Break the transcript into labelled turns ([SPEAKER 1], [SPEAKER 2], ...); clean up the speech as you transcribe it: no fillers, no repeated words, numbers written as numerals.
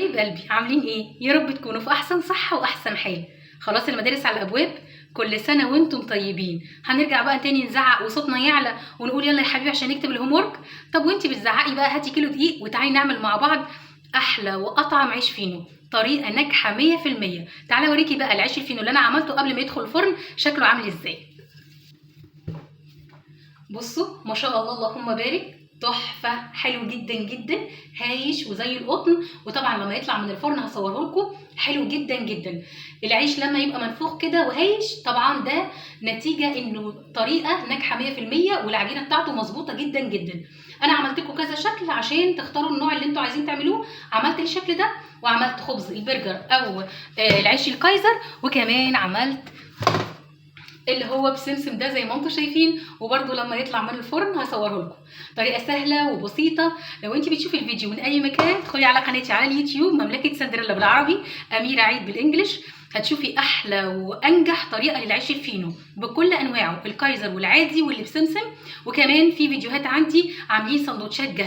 [SPEAKER 1] حبايب قلبي، عاملين ايه؟ يا رب تكونوا في احسن صحه واحسن حال. خلاص المدارس على الابواب، كل سنه وانتم طيبين. هنرجع بقى تاني نزعق وصوتنا يعلى ونقول يلا يا حبيبي عشان نكتب الهوم ورك؟ طب وانتي بتزعقي بقى هاتي كيلو دقيق وتعالي نعمل مع بعض احلى واطعم عيش فينو، طريقه ناجحه 100%. تعالى اوريكي بقى العيش الفينو اللي انا عملته قبل ما يدخل الفرن شكله عامل ازاي. بصوا ما شاء الله اللهم بارك، تحفه، حلو جدا جدا، هايش وزي القطن. وطبعا لما يطلع من الفرن هصوره لكم، حلو جدا جدا. العيش لما يبقى منفوخ كده وهايش طبعا ده نتيجه انه طريقه ناجحه 100%، والعجينه بتاعته مظبوطه جدا جدا. انا عملت لكم كذا شكل عشان تختاروا النوع اللي انتوا عايزين تعملوه. عملت الشكل ده، وعملت خبز البرجر او العيش الكايزر، وكمان عملت اللي هو بسمسم ده زي ما انتم شايفين. وبرده لما يطلع من الفرن هصوره لكم. طريقه سهله وبسيطه. لو انت بتشوفي الفيديو من اي مكان ادخلي على قناتي على اليوتيوب مملكه سندريلا بالعربي، اميره عيد بالانجلش، هتشوفي احلى وانجح طريقه للعيش الفينو بكل انواعه، الكايزر والعادي واللي بسمسم. وكمان في فيديوهات عندي عاملين سندوتشات جاهزه.